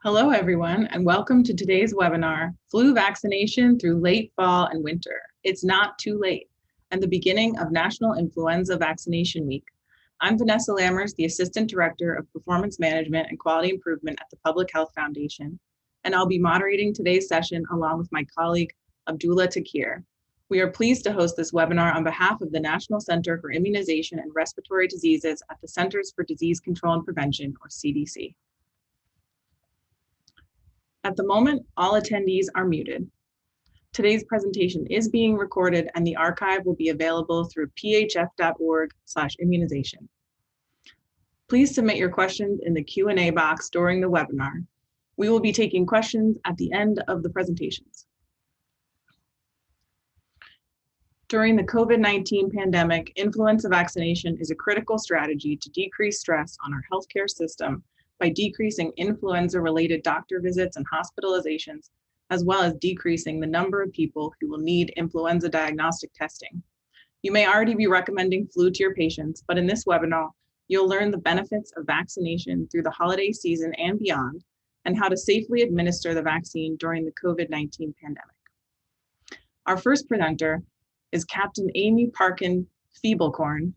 Hello, everyone, and welcome to today's webinar, Flu Vaccination Through Late Fall and Winter. It's not too late, and the beginning of National Influenza Vaccination Week. I'm Vanessa Lammers, the Assistant Director of Performance Management and Quality Improvement at the Public Health Foundation, and I'll be moderating today's session along with my colleague, Abdullah Takir. We are pleased to host this webinar on behalf of the National Center for Immunization and Respiratory Diseases at the Centers for Disease Control and Prevention, or CDC. At the moment, all attendees are muted. Today's presentation is being recorded and the archive will be available through phf.org/immunization. Please submit your questions in the Q&A box during the webinar. We will be taking questions at the end of the presentations. During the COVID-19 pandemic, influenza vaccination is a critical strategy to decrease stress on our healthcare system by decreasing influenza-related doctor visits and hospitalizations, as well as decreasing the number of people who will need influenza diagnostic testing. You may already be recommending flu to your patients, but in this webinar, you'll learn the benefits of vaccination through the holiday season and beyond, and how to safely administer the vaccine during the COVID-19 pandemic. Our first presenter is Captain Amy Parkin-Feeblecorn.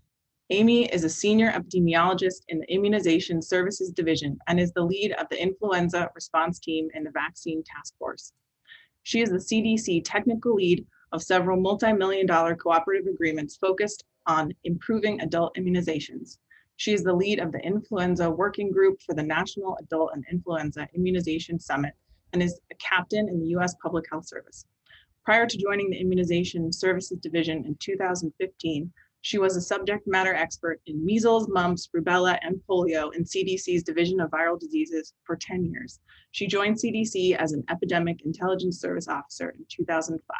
Amy is a senior epidemiologist in the Immunization Services Division and is the lead of the influenza response team in the vaccine task force. She is the CDC technical lead of several multi-million-dollar cooperative agreements focused on improving adult immunizations. She is the lead of the Influenza Working Group for the National Adult and Influenza Immunization Summit and is a captain in the U.S. Public Health Service. Prior to joining the Immunization Services Division in 2015, she was a subject matter expert in measles, mumps, rubella, and polio in CDC's Division of Viral Diseases for 10 years. She joined CDC as an Epidemic Intelligence Service Officer in 2005.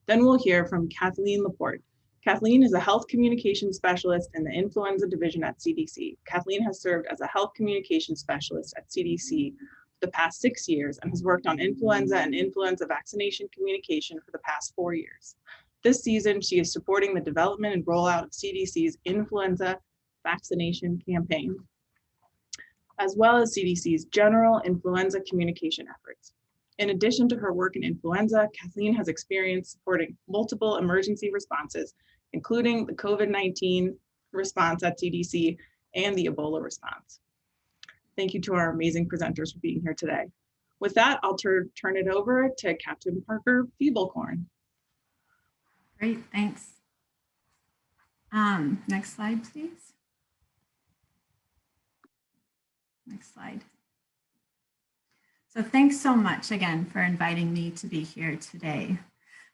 Then we'll hear from Kathleen Laporte. Kathleen is a health communication specialist in the Influenza Division at CDC. Kathleen has served as a health communication specialist at CDC for the past 6 years and has worked on influenza and influenza vaccination communication for the past 4 years. This season, she is supporting the development and rollout of CDC's influenza vaccination campaign, as well as CDC's general influenza communication efforts. In addition to her work in influenza, Kathleen has experience supporting multiple emergency responses, including the COVID-19 response at CDC and the Ebola response. Thank you to our amazing presenters for being here today. With that, I'll turn it over to Captain Parker-Feeblecorn. Great, thanks. Next slide, please. Next slide. So thanks so much again for inviting me to be here today.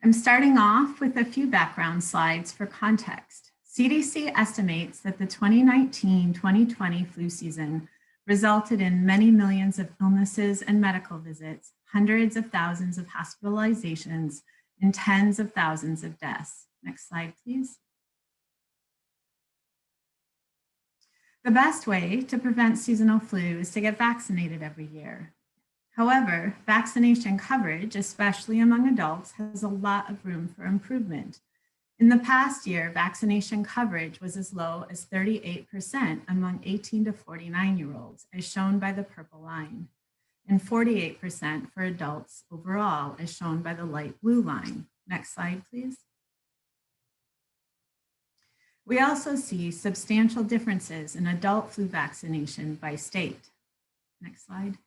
I'm starting off with a few background slides for context. CDC estimates that the 2019-2020 flu season resulted in many millions of illnesses and medical visits, hundreds of thousands of hospitalizations, and tens of thousands of deaths. Next slide, please. The best way to prevent seasonal flu is to get vaccinated every year. However, vaccination coverage, especially among adults, has a lot of room for improvement. In the past year, vaccination coverage was as low as 38% among 18 to 49-year-olds, as shown by the purple line, and 48% for adults overall, as shown by the light blue line. Next slide, please. We also see substantial differences in adult flu vaccination by state. Next slide.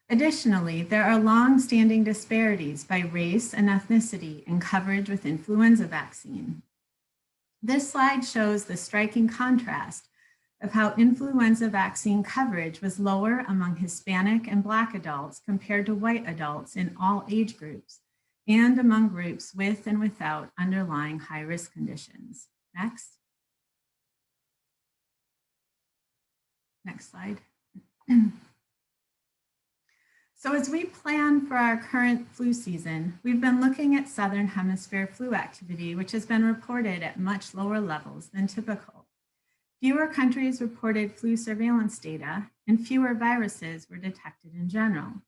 Additionally, there are long-standing disparities by race and ethnicity in coverage with influenza vaccine. This slide shows the striking contrast of how influenza vaccine coverage was lower among Hispanic and Black adults compared to white adults in all age groups, and among groups with and without underlying high-risk conditions. Next. Next slide. So as we plan for our current flu season, we've been looking at Southern Hemisphere flu activity, which has been reported at much lower levels than typical. Fewer countries reported flu surveillance data, and fewer viruses were detected in general.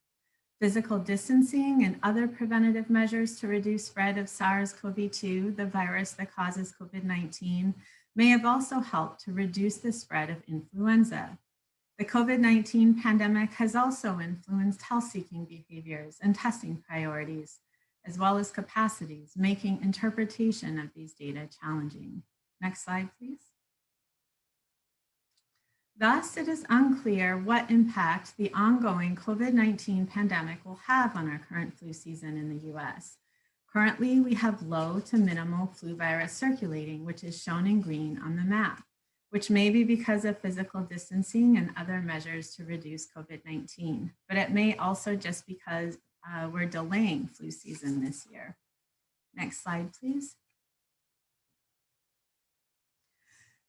Physical distancing and other preventative measures to reduce spread of SARS-CoV-2, the virus that causes COVID-19, may have also helped to reduce the spread of influenza. The COVID-19 pandemic has also influenced health-seeking behaviors and testing priorities, as well as capacities, making interpretation of these data challenging. Next slide, please. Thus, it is unclear what impact the ongoing COVID-19 pandemic will have on our current flu season in the US. Currently, we have low to minimal flu virus circulating, which is shown in green on the map, which may be because of physical distancing and other measures to reduce COVID-19, but it may also just because we're delaying flu season this year. Next slide, please.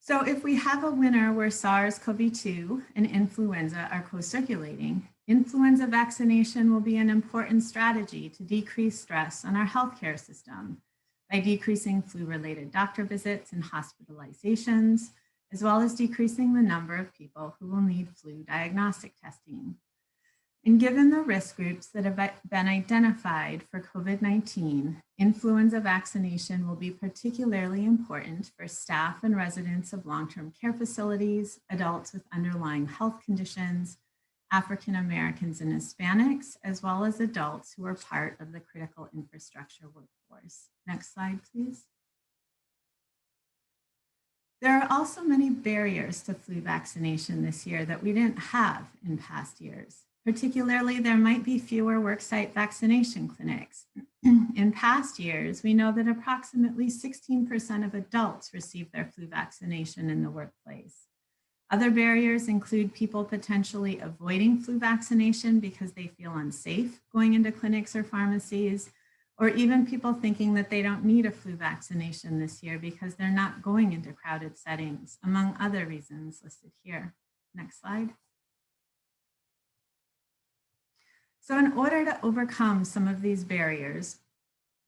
So if we have a winter where SARS-CoV-2 and influenza are co-circulating, influenza vaccination will be an important strategy to decrease stress on our healthcare system by decreasing flu-related doctor visits and hospitalizations, as well as decreasing the number of people who will need flu diagnostic testing. And given the risk groups that have been identified for COVID-19, influenza vaccination will be particularly important for staff and residents of long-term care facilities, adults with underlying health conditions, African Americans and Hispanics, as well as adults who are part of the critical infrastructure workforce. Next slide, please. There are also many barriers to flu vaccination this year that we didn't have in past years. Particularly, there might be fewer worksite vaccination clinics. In past years, we know that approximately 16% of adults receive their flu vaccination in the workplace. Other barriers include people potentially avoiding flu vaccination because they feel unsafe going into clinics or pharmacies, or even people thinking that they don't need a flu vaccination this year because they're not going into crowded settings, among other reasons listed here. Next slide. So in order to overcome some of these barriers,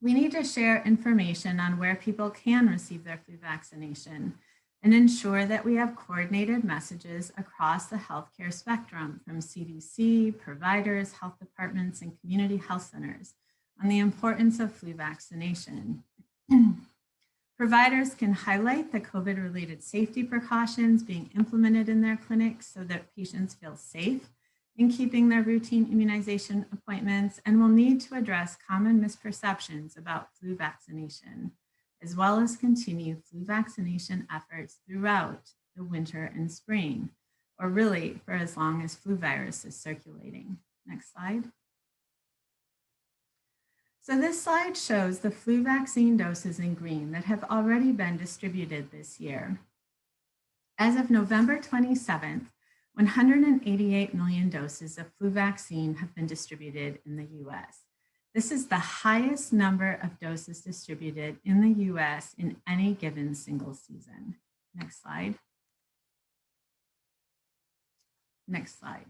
we need to share information on where people can receive their flu vaccination and ensure that we have coordinated messages across the healthcare spectrum from CDC, providers, health departments, and community health centers on the importance of flu vaccination. Providers can highlight the COVID-related safety precautions being implemented in their clinics so that patients feel safe in keeping their routine immunization appointments, and will need to address common misperceptions about flu vaccination, as well as continue flu vaccination efforts throughout the winter and spring, or really for as long as flu virus is circulating. Next slide. So this slide shows the flu vaccine doses in green that have already been distributed this year. As of November 27th, 188 million doses of flu vaccine have been distributed in the US. This is the highest number of doses distributed in the US in any given single season. Next slide. Next slide.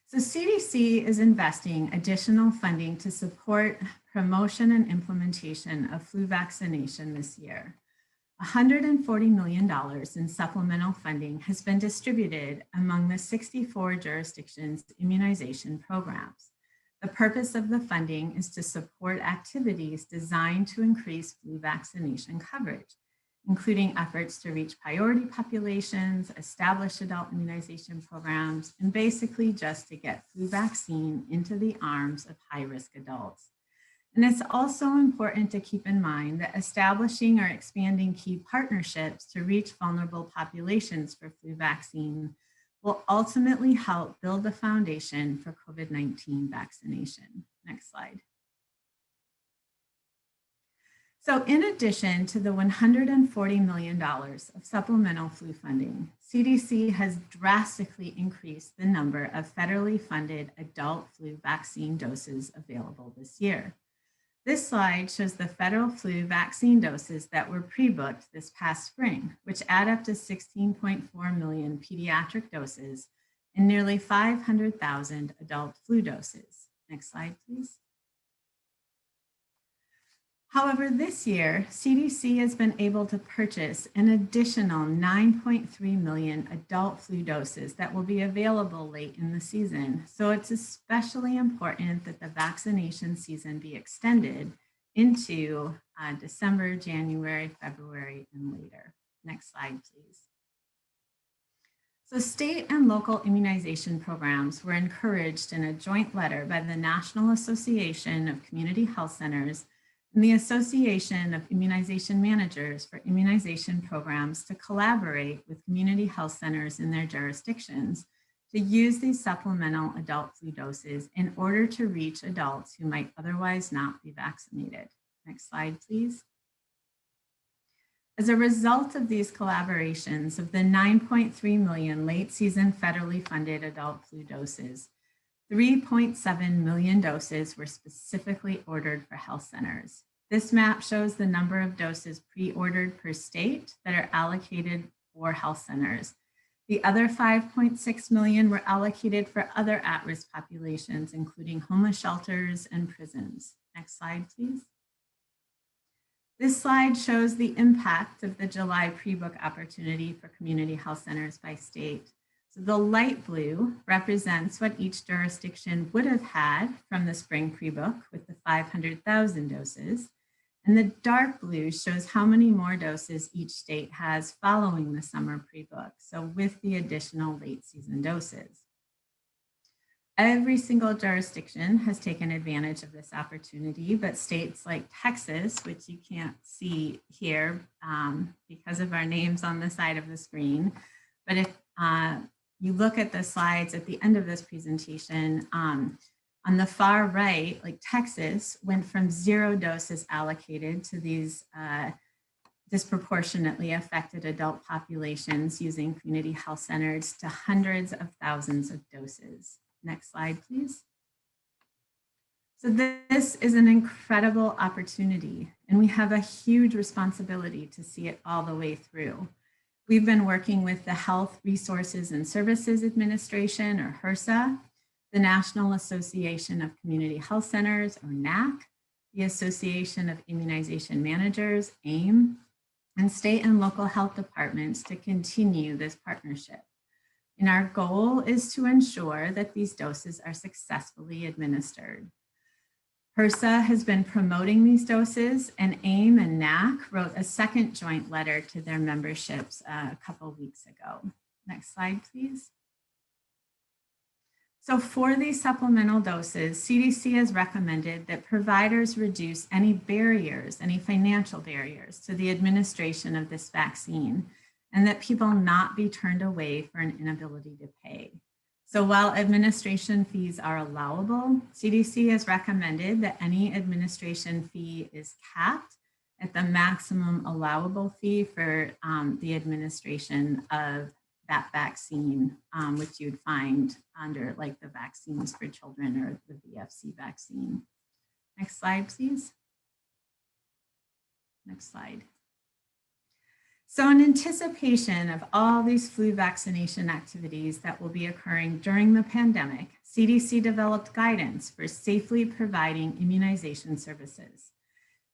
So CDC is investing additional funding to support promotion and implementation of flu vaccination this year. $140 million in supplemental funding has been distributed among the 64 jurisdictions' immunization programs. The purpose of the funding is to support activities designed to increase flu vaccination coverage, including efforts to reach priority populations, establish adult immunization programs, and basically just to get flu vaccine into the arms of high-risk adults. And it's also important to keep in mind that establishing or expanding key partnerships to reach vulnerable populations for flu vaccine will ultimately help build the foundation for COVID-19 vaccination. Next slide. So in addition to the $140 million of supplemental flu funding, CDC has drastically increased the number of federally funded adult flu vaccine doses available this year. This slide shows the federal flu vaccine doses that were pre-booked this past spring, which add up to 16.4 million pediatric doses and nearly 500,000 adult flu doses. Next slide, please. However, this year, CDC has been able to purchase an additional 9.3 million adult flu doses that will be available late in the season. So it's especially important that the vaccination season be extended into December, January, February, and later. Next slide, please. So state and local immunization programs were encouraged in a joint letter by the National Association of Community Health Centers and the Association of Immunization Managers for immunization programs to collaborate with community health centers in their jurisdictions to use these supplemental adult flu doses in order to reach adults who might otherwise not be vaccinated. Next slide, please. As a result of these collaborations, of the 9.3 million late season federally funded adult flu doses, 3.7 million doses were specifically ordered for health centers. This map shows the number of doses pre-ordered per state that are allocated for health centers. The other 5.6 million were allocated for other at-risk populations, including homeless shelters and prisons. Next slide, please. This slide shows the impact of the July pre-book opportunity for community health centers by state. So the light blue represents what each jurisdiction would have had from the spring pre-book with the 500,000 doses. And the dark blue shows how many more doses each state has following the summer pre-book, so with the additional late season doses. Every single jurisdiction has taken advantage of this opportunity, but states like Texas, which you can't see here because of our names on the side of the screen, but if you look at the slides at the end of this presentation, on the far right, like Texas went from 0 doses allocated to these disproportionately affected adult populations using community health centers to hundreds of thousands of doses. Next slide, please. So this is an incredible opportunity, and we have a huge responsibility to see it all the way through. We've been working with the Health Resources and Services Administration, or HRSA, the National Association of Community Health Centers, or NAC, the Association of Immunization Managers, AIM, and state and local health departments to continue this partnership. And our goal is to ensure that these doses are successfully administered. HRSA has been promoting these doses, and AIM and NAC wrote a second joint letter to their memberships a couple weeks ago. Next slide, please. So for these supplemental doses, CDC has recommended that providers reduce any barriers, any financial barriers to the administration of this vaccine, and that people not be turned away for an inability to pay. So while administration fees are allowable, CDC has recommended that any administration fee is capped at the maximum allowable fee for the administration of that vaccine, which you'd find under like the Vaccines for Children or the VFC vaccine. Next slide, please. Next slide. So in anticipation of all these flu vaccination activities that will be occurring during the pandemic, CDC developed guidance for safely providing immunization services.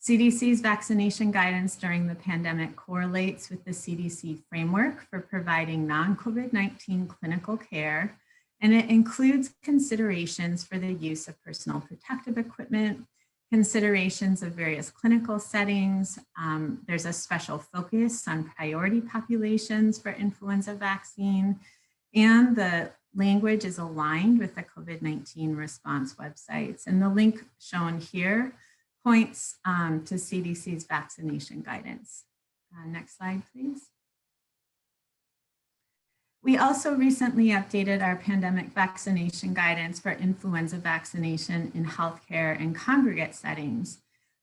CDC's vaccination guidance during the pandemic correlates with the CDC framework for providing non-COVID-19 clinical care, and it includes considerations for the use of personal protective equipment, considerations of various clinical settings. There's a special focus on priority populations for influenza vaccine, and the language is aligned with the COVID-19 response websites. And the link shown here points to CDC's vaccination guidance. Next slide, please. We also recently updated our pandemic vaccination guidance for influenza vaccination in healthcare and congregate settings,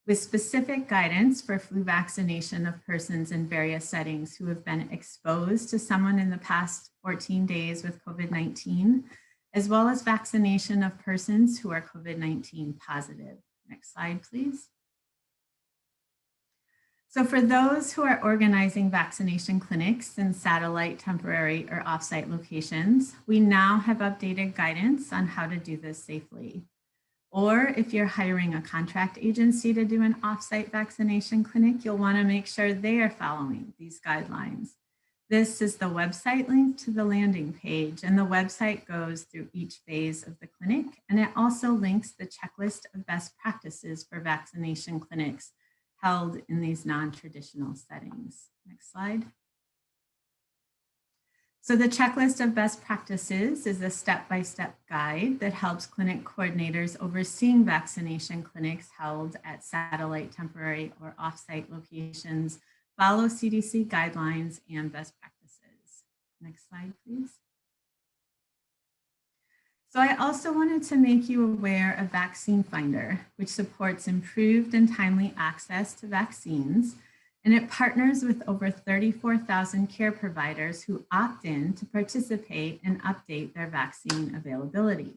with specific guidance for flu vaccination of persons in various settings who have been exposed to someone in the past 14 days with COVID-19, as well as vaccination of persons who are COVID-19 positive. Next slide, please. So for those who are organizing vaccination clinics in satellite, temporary, or offsite locations, we now have updated guidance on how to do this safely. Or if you're hiring a contract agency to do an offsite vaccination clinic, you'll want to make sure they are following these guidelines. This is the website link to the landing page, and the website goes through each phase of the clinic, and it also links the checklist of best practices for vaccination clinics held in these non-traditional settings. Next slide. So the checklist of best practices is a step-by-step guide that helps clinic coordinators overseeing vaccination clinics held at satellite, temporary, or off-site locations follow CDC guidelines and best practices. Next slide, please. So I also wanted to make you aware of Vaccine Finder, which supports improved and timely access to vaccines, and it partners with over 34,000 care providers who opt in to participate and update their vaccine availability.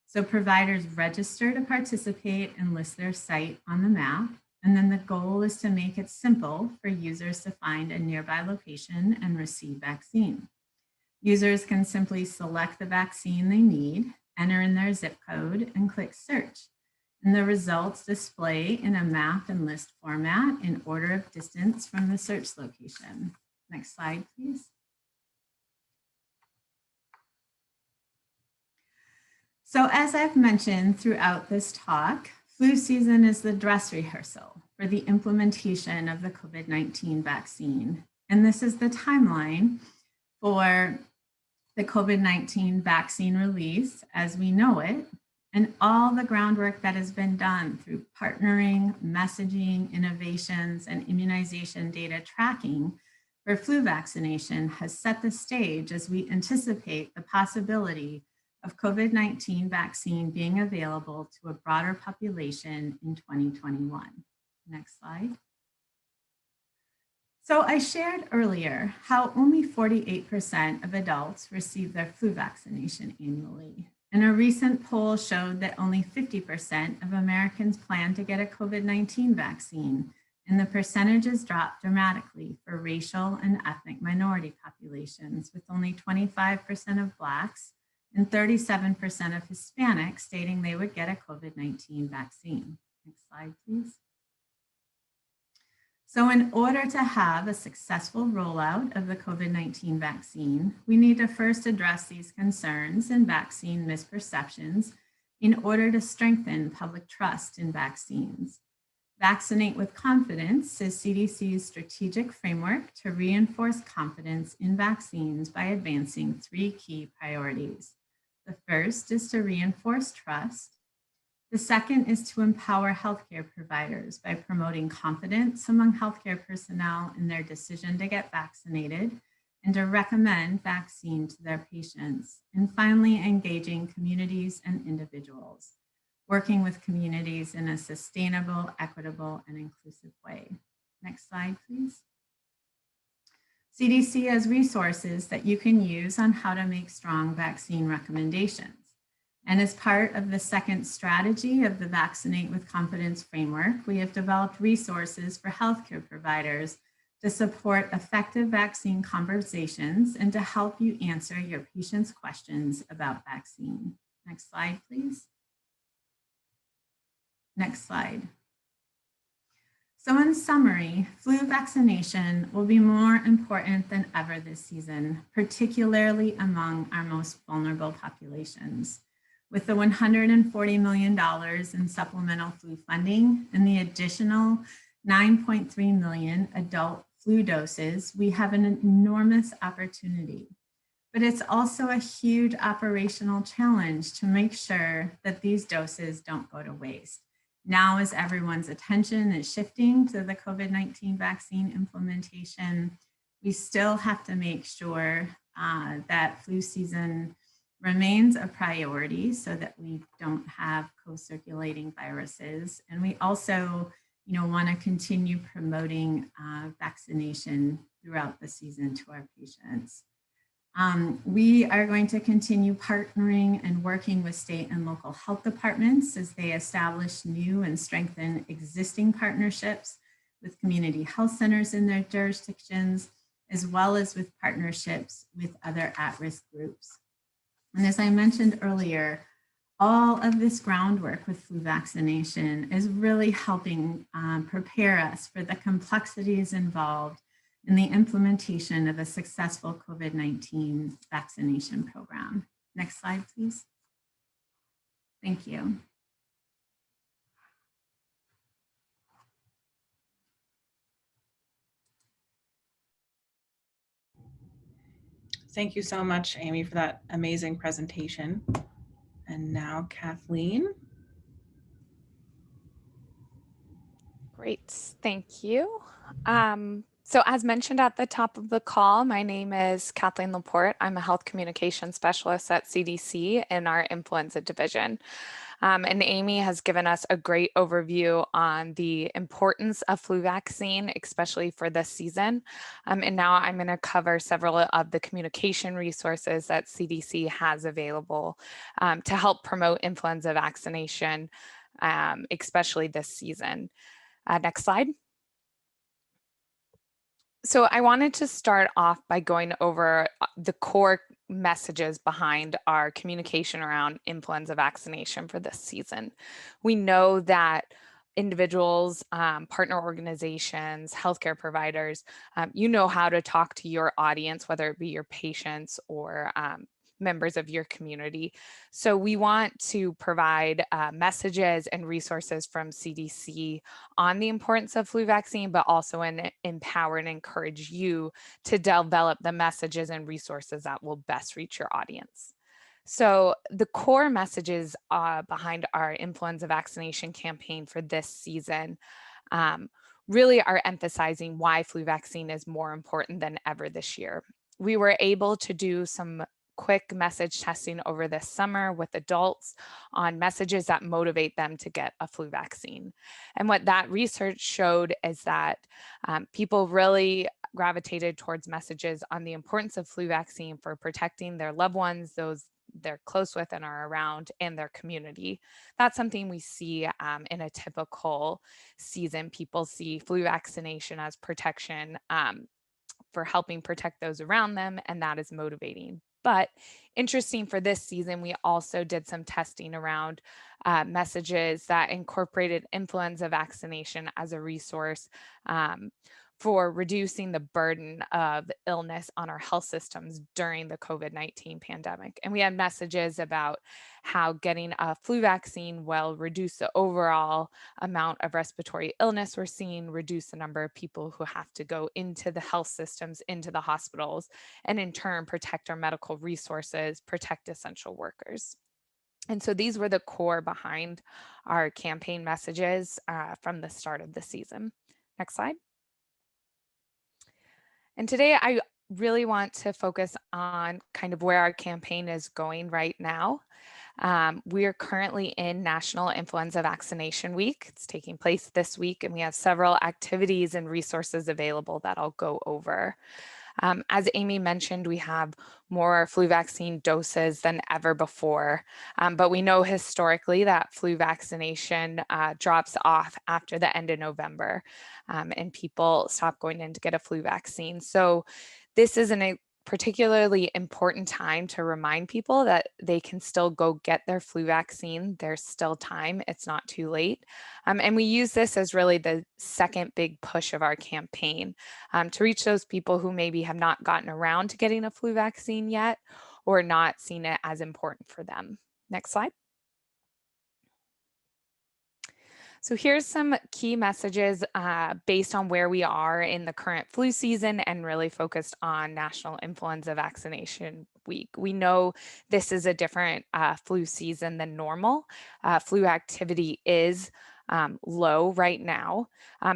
So providers register to participate and list their site on the map, and then the goal is to make it simple for users to find a nearby location and receive vaccine. Users can simply select the vaccine they need, enter in their zip code, and click search. And the results display in a map and list format in order of distance from the search location. Next slide, please. So as I've mentioned throughout this talk, flu season is the dress rehearsal for the implementation of the COVID-19 vaccine. And this is the timeline for the COVID-19 vaccine release as we know it, and all the groundwork that has been done through partnering, messaging, innovations, and immunization data tracking for flu vaccination has set the stage as we anticipate the possibility of COVID-19 vaccine being available to a broader population in 2021. Next slide. So I shared earlier how only 48% of adults receive their flu vaccination annually. And a recent poll showed that only 50% of Americans plan to get a COVID-19 vaccine, and the percentages dropped dramatically for racial and ethnic minority populations, with only 25% of Blacks and 37% of Hispanics stating they would get a COVID-19 vaccine. Next slide, please. So in order to have a successful rollout of the COVID-19 vaccine, we need to first address these concerns and vaccine misperceptions in order to strengthen public trust in vaccines. Vaccinate with Confidence is CDC's strategic framework to reinforce confidence in vaccines by advancing 3 key priorities. The first is to reinforce trust. The second is to empower healthcare providers by promoting confidence among healthcare personnel in their decision to get vaccinated and to recommend vaccine to their patients. And finally, engaging communities and individuals, working with communities in a sustainable, equitable, and inclusive way. Next slide, please. CDC has resources that you can use on how to make strong vaccine recommendations. And as part of the second strategy of the Vaccinate with Confidence framework, we have developed resources for healthcare providers to support effective vaccine conversations and to help you answer your patients' questions about vaccine. Next slide, please. Next slide. So in summary, flu vaccination will be more important than ever this season, particularly among our most vulnerable populations. With the $140 million in supplemental flu funding and the additional 9.3 million adult flu doses, we have an enormous opportunity. But it's also a huge operational challenge to make sure that these doses don't go to waste. Now, as everyone's attention is shifting to the COVID-19 vaccine implementation, we still have to make sure that flu season remains a priority so that we don't have co-circulating viruses. And we also, want to continue promoting vaccination throughout the season to our patients. We are going to continue partnering and working with state and local health departments as they establish new and strengthen existing partnerships with community health centers in their jurisdictions, as well as with partnerships with other at-risk groups. And as I mentioned earlier, all of this groundwork with flu vaccination is really helping prepare us for the complexities involved in the implementation of a successful COVID-19 vaccination program. Next slide, please. Thank you. Thank you so much, Amy, for that amazing presentation. And now Kathleen. Great, thank you. So as mentioned at the top of the call, my name is Kathleen Laporte. I'm a health communication specialist at CDC in our influenza division. And Amy has given us a great overview on the importance of flu vaccine, especially for this season. And now I'm going to cover several of the communication resources that CDC has available to help promote influenza vaccination, especially this season. Next slide. So I wanted to start off by going over the core messages behind our communication around influenza vaccination for this season. We know that individuals, partner organizations, healthcare providers, you know how to talk to your audience, whether it be your patients or members of your community. So we want to provide messages and resources from CDC on the importance of flu vaccine, but also empower and encourage you to develop the messages and resources that will best reach your audience. So the core messages behind our influenza vaccination campaign for this season really are emphasizing why flu vaccine is more important than ever this year. We were able to do some quick message testing over this summer with adults on messages that motivate them to get a flu vaccine. And what that research showed is that people really gravitated towards messages on the importance of flu vaccine for protecting their loved ones, those they're close with and are around, and their community. That's something we see in a typical season. People see flu vaccination as protection for helping protect those around them, and that is motivating. But interesting for this season, we also did some testing around messages that incorporated influenza vaccination as a resource for reducing the burden of illness on our health systems during the COVID-19 pandemic. And we had messages about how getting a flu vaccine will reduce the overall amount of respiratory illness we're seeing, reduce the number of people who have to go into the health systems, into the hospitals, and in turn protect our medical resources, protect essential workers. And so these were the core behind our campaign messages from the start of the season. Next slide. And today I really want to focus on kind of where our campaign is going right now. We are currently in National Influenza Vaccination Week. It's taking place this week, and we have several activities and resources available that I'll go over. As Amy mentioned, we have more flu vaccine doses than ever before, but we know historically that flu vaccination drops off after the end of November, and people stop going in to get a flu vaccine. So this is a particularly important time to remind people that they can still go get their flu vaccine. There's still time, it's not too late. And we use this as really the second big push of our campaign to reach those people who maybe have not gotten around to getting a flu vaccine yet or not seen it as important for them. Next slide. So here's some key messages based on where we are in the current flu season and really focused on National Influenza Vaccination Week. We know this is a different flu season than normal. Flu activity is low right now,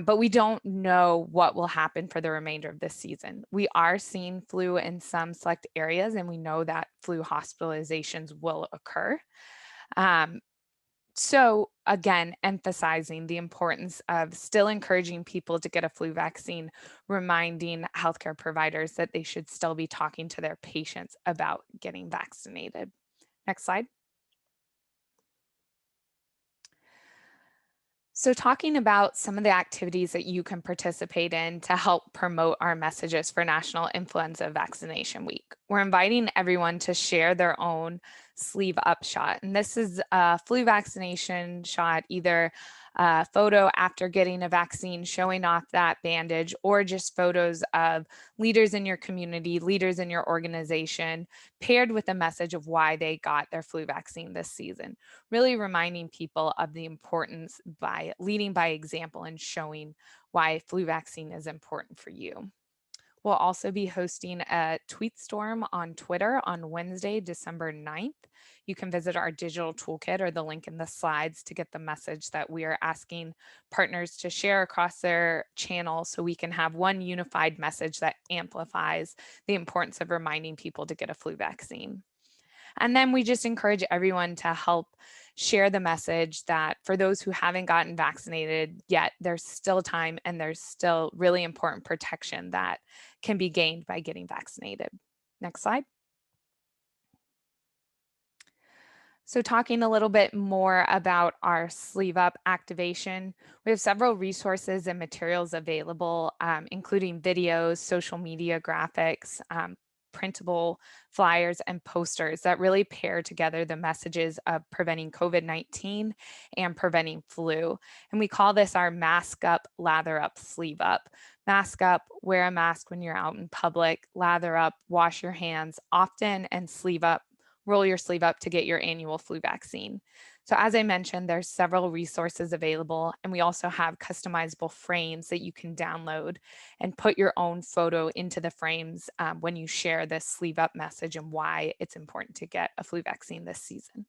but we don't know what will happen for the remainder of this season. We are seeing flu in some select areas, and we know that flu hospitalizations will occur. So again, emphasizing the importance of still encouraging people to get a flu vaccine, reminding healthcare providers that they should still be talking to their patients about getting vaccinated. Next slide. So talking about some of the activities that you can participate in to help promote our messages for National Influenza Vaccination Week. We're inviting everyone to share their own sleeve up shot. And this is a flu vaccination shot, either a photo after getting a vaccine showing off that bandage, or just photos of leaders in your community, leaders in your organization, paired with a message of why they got their flu vaccine this season. Really reminding people of the importance by leading by example and showing why flu vaccine is important for you. We'll also be hosting a tweet storm on Twitter on Wednesday, December 9th. You can visit our digital toolkit or the link in the slides to get the message that we are asking partners to share across their channel, so we can have one unified message that amplifies the importance of reminding people to get a flu vaccine. And then we just encourage everyone to help share the message that for those who haven't gotten vaccinated yet, there's still time and there's still really important protection that can be gained by getting vaccinated. Next slide. So talking a little bit more about our sleeve up activation, we have several resources and materials available, including videos, social media graphics, printable flyers and posters that really pair together the messages of preventing COVID-19 and preventing flu. And we call this our mask up, lather up, sleeve up. Mask up, wear a mask when you're out in public, lather up, wash your hands often, and sleeve up, roll your sleeve up to get your annual flu vaccine. So as I mentioned, there's several resources available, and we also have customizable frames that you can download and put your own photo into the frames when you share this sleeve up message and why it's important to get a flu vaccine this season.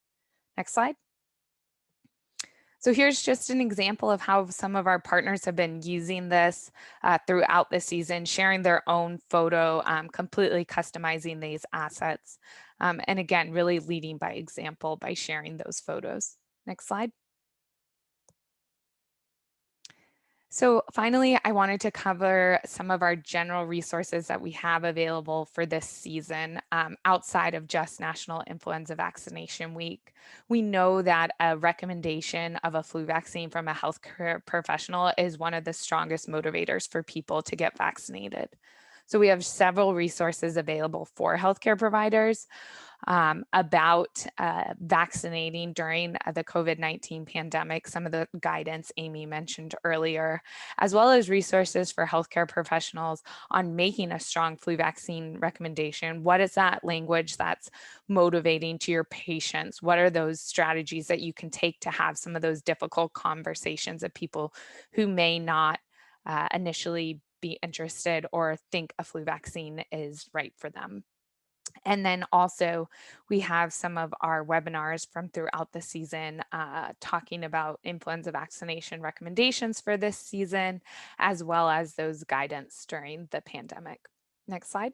Next slide. So here's just an example of how some of our partners have been using this throughout the season, sharing their own photo, completely customizing these assets. And again, really leading by example by sharing those photos. Next slide. So finally, I wanted to cover some of our general resources that we have available for this season outside of just National Influenza Vaccination Week. We know that a recommendation of a flu vaccine from a healthcare professional is one of the strongest motivators for people to get vaccinated. So we have several resources available for healthcare providers about vaccinating during the COVID-19 pandemic, some of the guidance Amy mentioned earlier, as well as resources for healthcare professionals on making a strong flu vaccine recommendation. What is that language that's motivating to your patients? What are those strategies that you can take to have some of those difficult conversations of people who may not initially be interested or think a flu vaccine is right for them? And then also we have some of our webinars from throughout the season talking about influenza vaccination recommendations for this season, as well as those guidance during the pandemic. Next slide.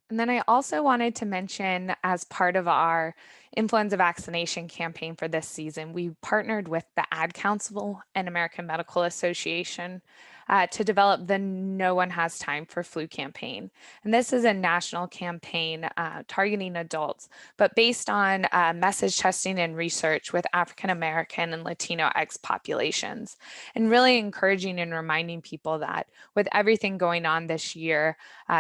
And then I also wanted to mention, as part of our influenza vaccination campaign for this season, we partnered with the Ad Council and American Medical Association to develop the No One Has Time for Flu campaign. And this is a national campaign targeting adults, but based on message testing and research with African American and Latinx populations, and really encouraging and reminding people that with everything going on this year,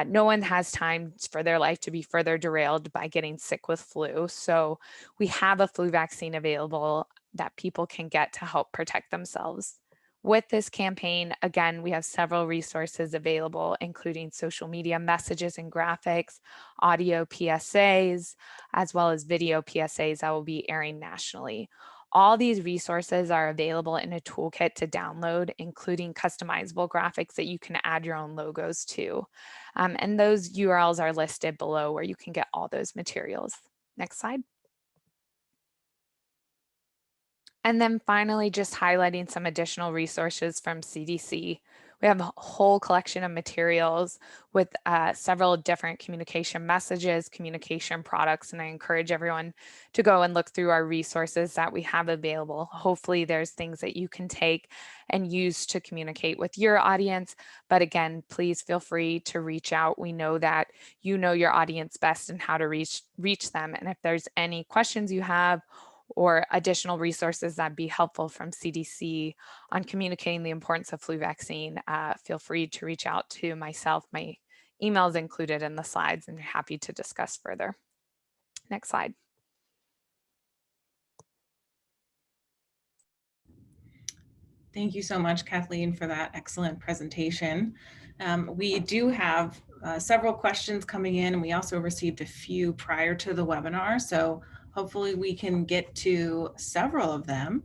no one has time for their life to be further derailed by getting sick with flu. So we have a flu vaccine available that people can get to help protect themselves. With this campaign, again, we have several resources available, including social media messages and graphics, audio PSAs, as well as video PSAs that will be airing nationally. All these resources are available in a toolkit to download, including customizable graphics that you can add your own logos to. And those URLs are listed below where you can get all those materials. Next slide. And then finally, just highlighting some additional resources from CDC. We have a whole collection of materials with several different communication messages, communication products, and I encourage everyone to go and look through our resources that we have available. Hopefully there's things that you can take and use to communicate with your audience. But again, please feel free to reach out. We know that you know your audience best and how to reach them. And if there's any questions you have or additional resources that'd be helpful from CDC on communicating the importance of flu vaccine, feel free to reach out to myself, my email is included in the slides and happy to discuss further. Next slide. Thank you so much, Kathleen, for that excellent presentation. We do have several questions coming in, and we also received a few prior to the webinar, so hopefully we can get to several of them.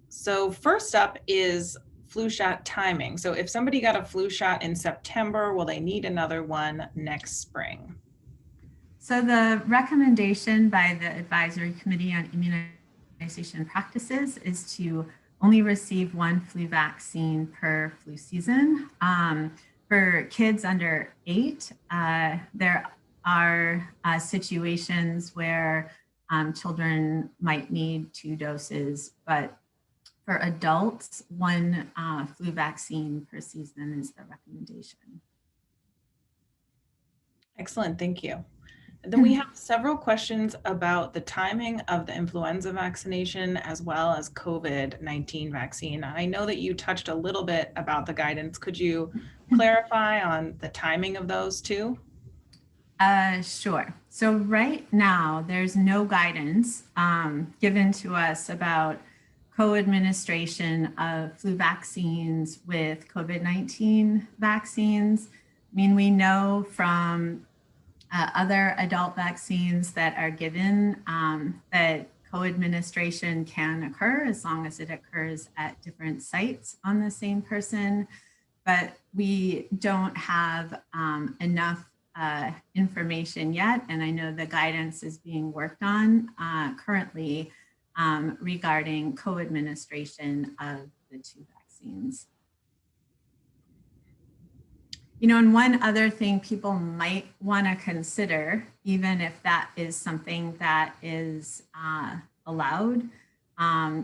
So first up is flu shot timing. So if somebody got a flu shot in September, will they need another one next spring? So the recommendation by the Advisory Committee on Immunization Practices is to only receive one flu vaccine per flu season. For kids under 8, there are situations where children might need 2 doses, but for adults, one flu vaccine per season is the recommendation. Excellent, thank you. Then we have several questions about the timing of the influenza vaccination as well as COVID-19 vaccine. I know that you touched a little bit about the guidance. Could you clarify on the timing of those two? Sure. So right now, there's no guidance given to us about co-administration of flu vaccines with COVID-19 vaccines. I mean, we know from other adult vaccines that are given that co-administration can occur as long as it occurs at different sites on the same person, but we don't have enough information yet, and I know the guidance is being worked on currently regarding co-administration of the 2 vaccines. You know, and one other thing people might want to consider, even if that is something that is allowed,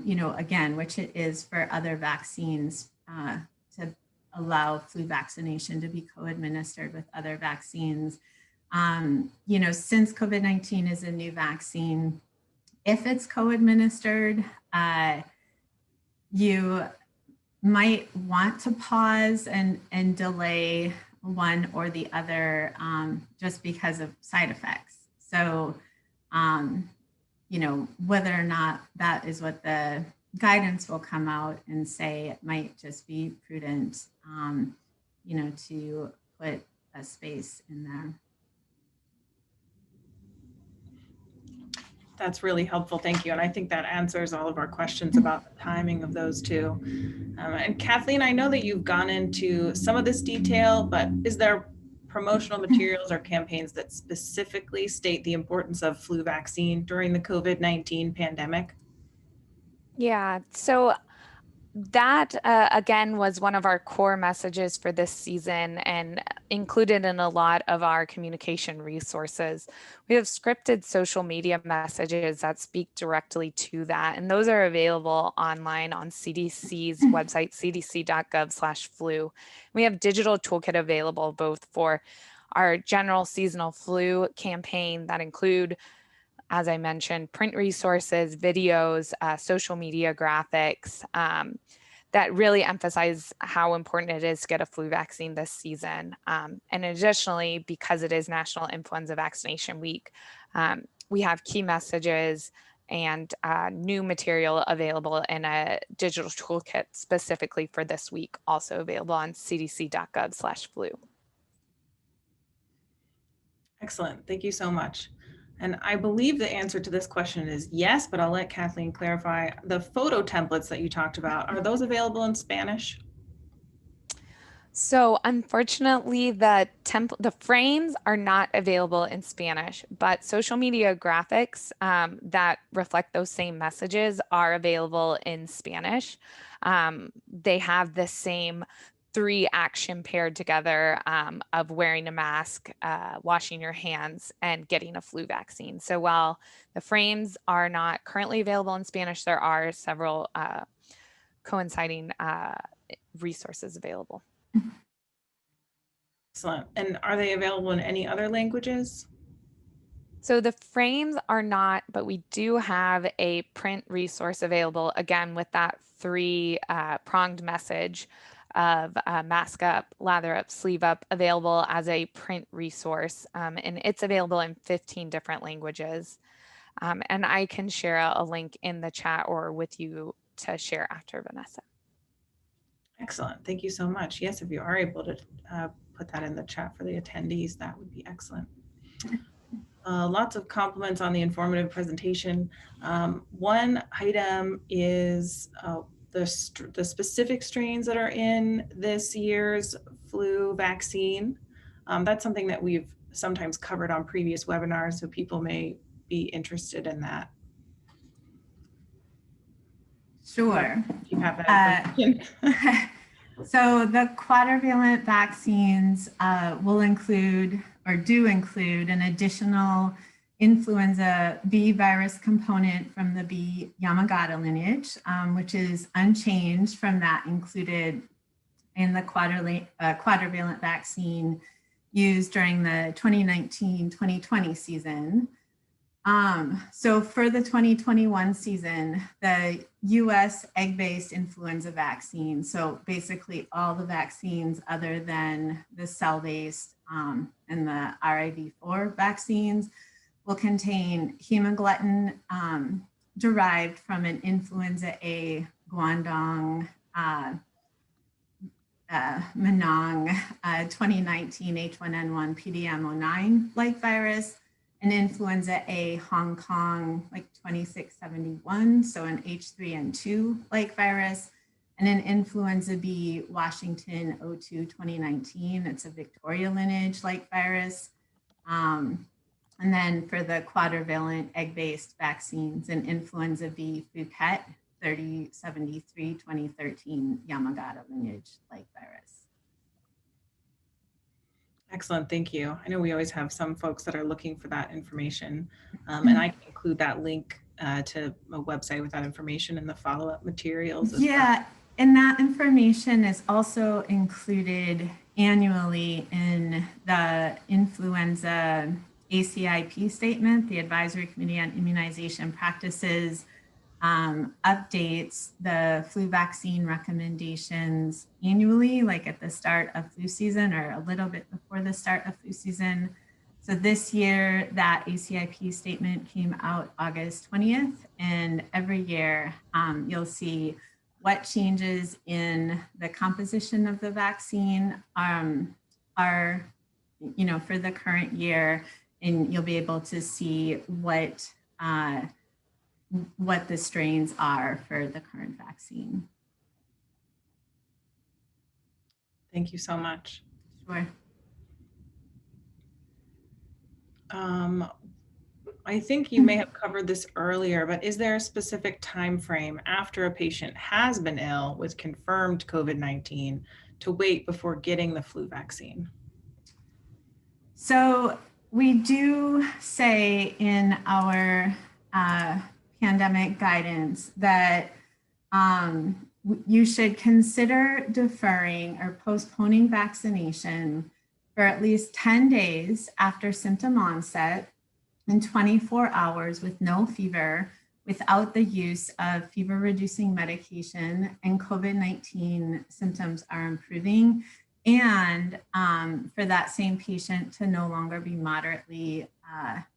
you know, again, which it is for other vaccines to allow flu vaccination to be co-administered with other vaccines. You know, since COVID-19 is a new vaccine, if it's co-administered, you might want to pause and delay one or the other just because of side effects. So, you know, whether or not that is what the guidance will come out and say, it might just be prudent, you know, to put a space in there. That's really helpful, thank you. And I think that answers all of our questions about the timing of those two. And Kathleen, I know that you've gone into some of this detail, but is there promotional materials or campaigns that specifically state the importance of flu vaccine during the COVID-19 pandemic? Yeah, so that again was one of our core messages for this season and included in a lot of our communication resources. We have scripted social media messages that speak directly to that, and those are available online on CDC's website, cdc.gov/flu. We have digital toolkit available both for our general seasonal flu campaign that include, as I mentioned, print resources, videos, social media graphics that really emphasize how important it is to get a flu vaccine this season. And additionally, because it is National Influenza Vaccination Week, we have key messages and new material available in a digital toolkit specifically for this week, also available on cdc.gov/flu. Excellent, thank you so much. And I believe the answer to this question is yes, but I'll let Kathleen clarify. The photo templates that you talked about, are those available in Spanish? So unfortunately, the frames are not available in Spanish, but social media graphics that reflect those same messages are available in Spanish. They have the same 3 action paired together of wearing a mask, washing your hands, and getting a flu vaccine. So while the frames are not currently available in Spanish, there are several coinciding resources available. Excellent. And are they available in any other languages? So the frames are not, but we do have a print resource available, again, with that 3 pronged message of Mask Up, Lather Up, Sleeve Up available as a print resource, and it's available in 15 different languages. And I can share a link in the chat or with you to share after, Vanessa. Excellent. Thank you so much. Yes, if you are able to put that in the chat for the attendees, that would be excellent. Lots of compliments on the informative presentation. One item is the specific strains that are in this year's flu vaccine. That's something that we've sometimes covered on previous webinars, so people may be interested in that. Sure. If you have that information. So the quadrivalent vaccines will include, or do include, an additional influenza B virus component from the B Yamagata lineage, which is unchanged from that included in the quadrivalent vaccine used during the 2019-2020 season. So for the 2021 season, the US egg-based influenza vaccine, so basically all the vaccines other than the cell-based and the RIV4 vaccines, will contain hemagglutinin derived from an influenza A Guangdong Menong 2019 H1N1 PDM09-like virus, an influenza A Hong Kong like 2671, so an H3N2-like virus, and an influenza B Washington 02 2019. It's a Victoria lineage-like virus. And then for the quadrivalent egg-based vaccines, an influenza B Phuket 3073 2013 Yamagata lineage-like virus. Excellent, thank you. I know we always have some folks that are looking for that information, and I can include that link to a website with that information in the follow-up materials. Yeah, and that information is also included annually in the influenza ACIP statement. The Advisory Committee on Immunization Practices updates the flu vaccine recommendations annually, like at the start of flu season or a little bit before the start of flu season. So this year, that ACIP statement came out August 20th, and every year you'll see what changes in the composition of the vaccine are, for the current year, and you'll be able to see what the strains are for the current vaccine. Thank you so much. Sure. I think you may have covered this earlier, but is there a specific time frame after a patient has been ill with confirmed COVID-19 to wait before getting the flu vaccine? So we do say in our pandemic guidance that you should consider deferring or postponing vaccination for at least 10 days after symptom onset and 24 hours with no fever, without the use of fever-reducing medication, and COVID-19 symptoms are improving, and for that same patient to no longer be moderately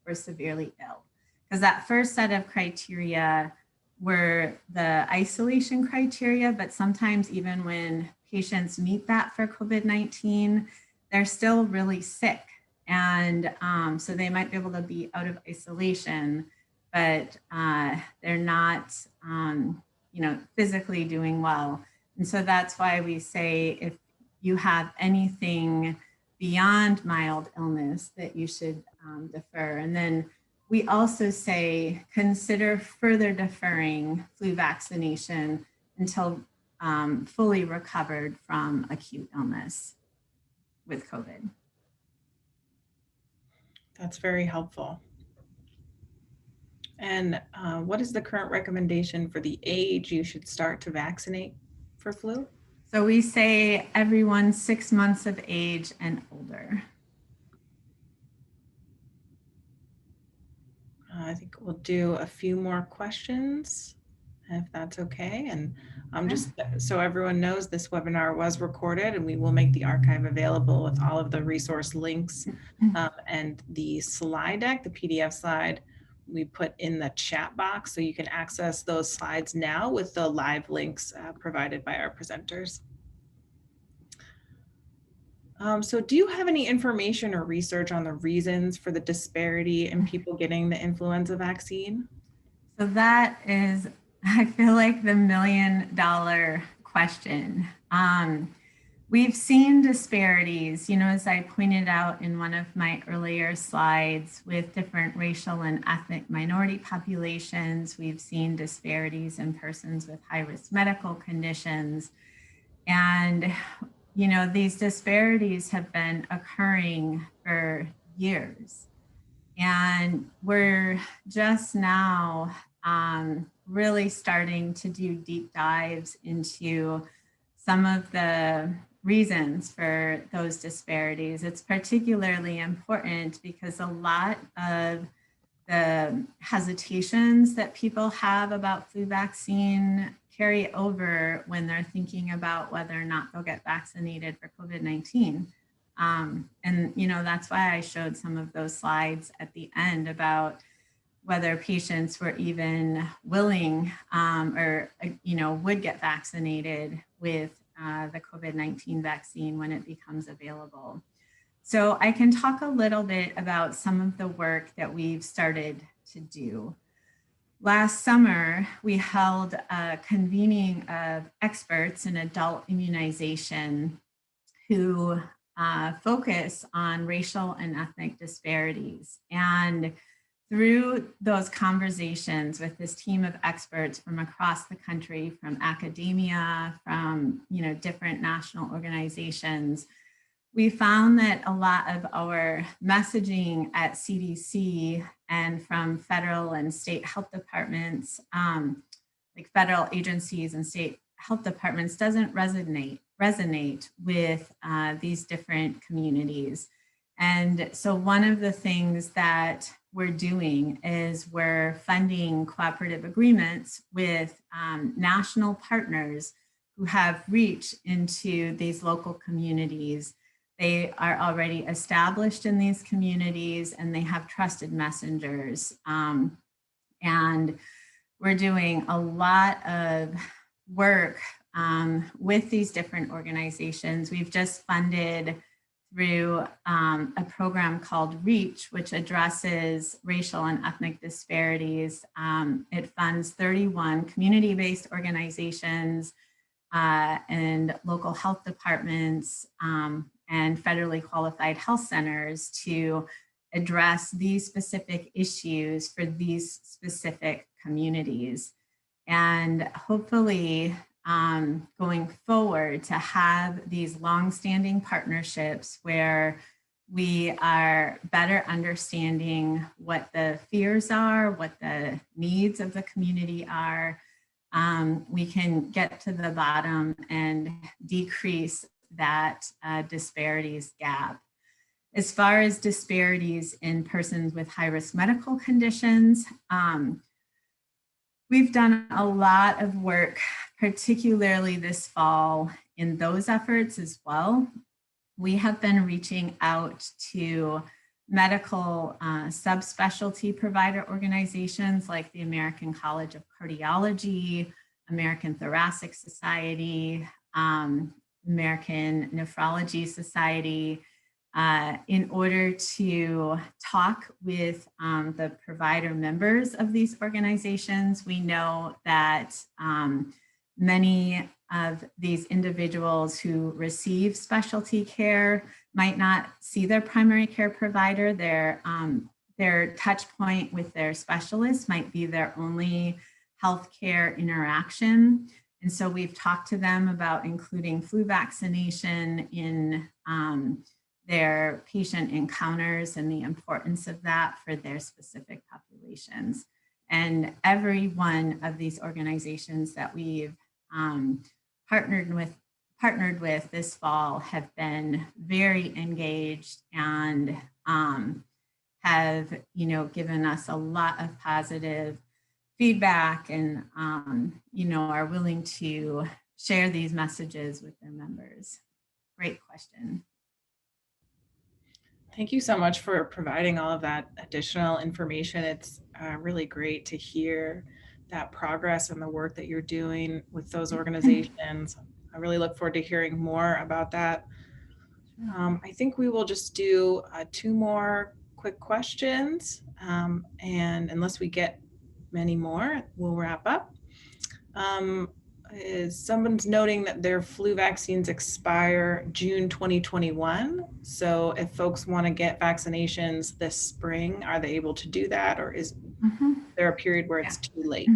or severely ill. Because that first set of criteria were the isolation criteria, but sometimes even when patients meet that for COVID-19, they're still really sick. And so they might be able to be out of isolation, but they're not, physically doing well. And so that's why we say if you have anything beyond mild illness that you should defer. And then we also say consider further deferring flu vaccination until fully recovered from acute illness with COVID. That's very helpful. And what is the current recommendation for the age you should start to vaccinate for flu? So we say everyone 6 months of age and older. I think we'll do a few more questions if that's okay. And just so everyone knows, this webinar was recorded and we will make the archive available with all of the resource links and the slide deck, the PDF slide we put in the chat box, so you can access those slides now with the live links provided by our presenters. So do you have any information or research on the reasons for the disparity in people getting the influenza vaccine? So that is, I feel like, the $1 million question. We've seen disparities, as I pointed out in one of my earlier slides, with different racial and ethnic minority populations. We've seen disparities in persons with high-risk medical conditions. And, these disparities have been occurring for years. And we're just now really starting to do deep dives into some of the reasons for those disparities. It's particularly important because a lot of the hesitations that people have about flu vaccine carry over when they're thinking about whether or not they'll get vaccinated for COVID-19. And, that's why I showed some of those slides at the end about whether patients were even willing or would get vaccinated with the COVID-19 vaccine when it becomes available. So I can talk a little bit about some of the work that we've started to do. Last summer, we held a convening of experts in adult immunization who focus on racial and ethnic disparities. And through those conversations with this team of experts from across the country, from academia, from different national organizations, we found that a lot of our messaging at CDC and from federal and state health departments, like federal agencies and state health departments, doesn't resonate with these different communities. And so one of the things that we're doing is we're funding cooperative agreements with national partners who have reach into these local communities. They are already established in these communities and they have trusted messengers. And we're doing a lot of work with these different organizations. We've just funded through a program called REACH, which addresses racial and ethnic disparities. It funds 31 community-based organizations and local health departments and federally qualified health centers to address these specific issues for these specific communities. And hopefully, going forward, to have these longstanding partnerships where we are better understanding what the fears are, what the needs of the community are, we can get to the bottom and decrease that disparities gap. As far as disparities in persons with high-risk medical conditions, we've done a lot of work, particularly this fall, in those efforts as well. We have been reaching out to medical subspecialty provider organizations like the American College of Cardiology, American Thoracic Society, American Nephrology Society, in order to talk with the provider members of these organizations. We know that many of these individuals who receive specialty care might not see their primary care provider. Their touch point with their specialist might be their only healthcare interaction. And so we've talked to them about including flu vaccination in their patient encounters and the importance of that for their specific populations. And every one of these organizations that we've partnered with this fall have been very engaged and have given us a lot of positive feedback and, are willing to share these messages with their members. Great question. Thank you so much for providing all of that additional information. It's really great to hear that progress and the work that you're doing with those organizations. I really look forward to hearing more about that. I think we will just do 2 more quick questions. And unless we get many more, we'll wrap up. Someone's noting that their flu vaccines expire June 2021. So if folks want to get vaccinations this spring, are they able to do that? Or is there a period where it's too late?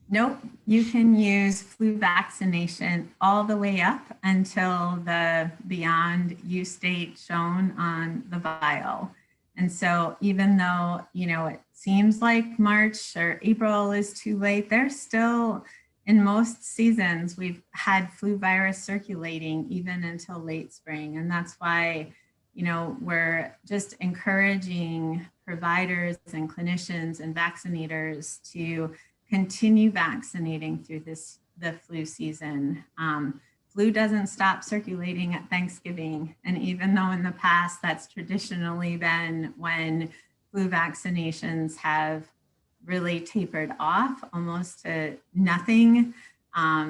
Nope, you can use flu vaccination all the way up until the beyond use date shown on the vial. And so even though, it seems like March or April is too late, there's still, in most seasons, we've had flu virus circulating even until late spring. And that's why, we're just encouraging providers and clinicians and vaccinators to continue vaccinating through the flu season. Flu doesn't stop circulating at Thanksgiving. And even though in the past that's traditionally been when flu vaccinations have really tapered off almost to nothing,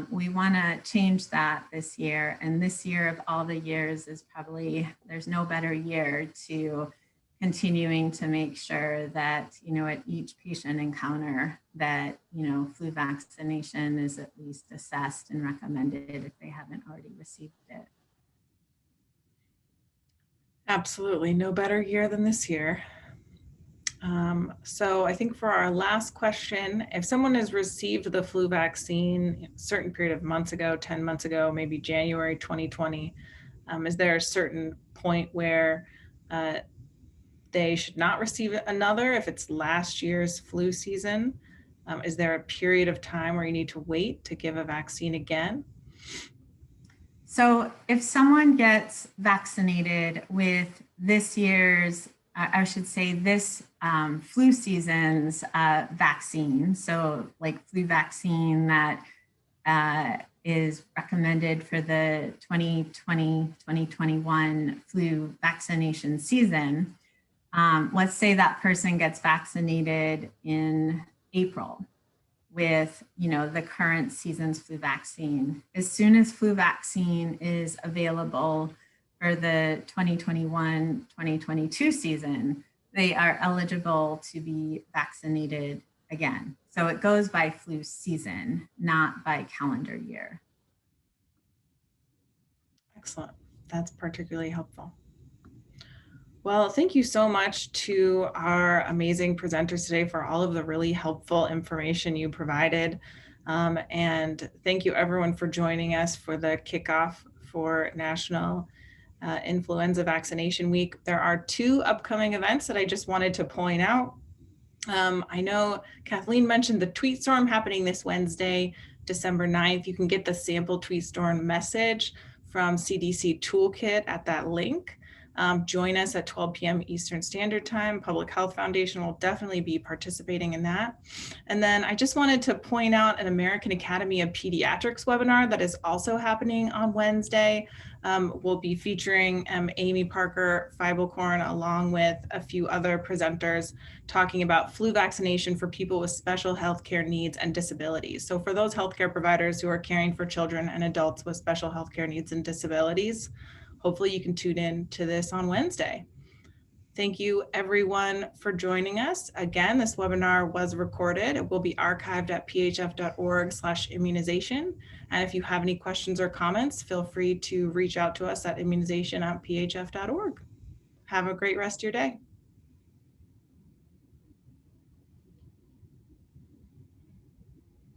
we want to change that this year. And this year of all the years is probably, there's no better year to continuing to make sure that, at each patient encounter that, flu vaccination is at least assessed and recommended if they haven't already received it. Absolutely, no better year than this year. So I think for our last question, if someone has received the flu vaccine a certain period of months ago, 10 months ago, maybe January 2020, is there a certain point where they should not receive another if it's last year's flu season? Is there a period of time where you need to wait to give a vaccine again? So if someone gets vaccinated with this year's, this flu season's vaccine, so like flu vaccine that is recommended for the 2020-2021 flu vaccination season, let's say that person gets vaccinated in April with, the current season's flu vaccine. As soon as flu vaccine is available for the 2021-2022 season, they are eligible to be vaccinated again. So it goes by flu season, not by calendar year. Excellent. That's particularly helpful. Well, thank you so much to our amazing presenters today for all of the really helpful information you provided. And thank you everyone for joining us for the kickoff for National Influenza Vaccination Week. There are 2 upcoming events that I just wanted to point out. I know Kathleen mentioned the tweet storm happening this Wednesday, December 9th. You can get the sample tweet storm message from CDC Toolkit at that link. Join us at 12 p.m. Eastern Standard Time. Public Health Foundation will definitely be participating in that. And then I just wanted to point out an American Academy of Pediatrics webinar that is also happening on Wednesday. We'll be featuring Amy Parker Fibelkorn along with a few other presenters talking about flu vaccination for people with special healthcare needs and disabilities. So for those healthcare providers who are caring for children and adults with special healthcare needs and disabilities, hopefully you can tune in to this on Wednesday. Thank you everyone for joining us. Again, this webinar was recorded. It will be archived at phf.org/immunization. And if you have any questions or comments, feel free to reach out to us at immunization@phf.org. Have a great rest of your day.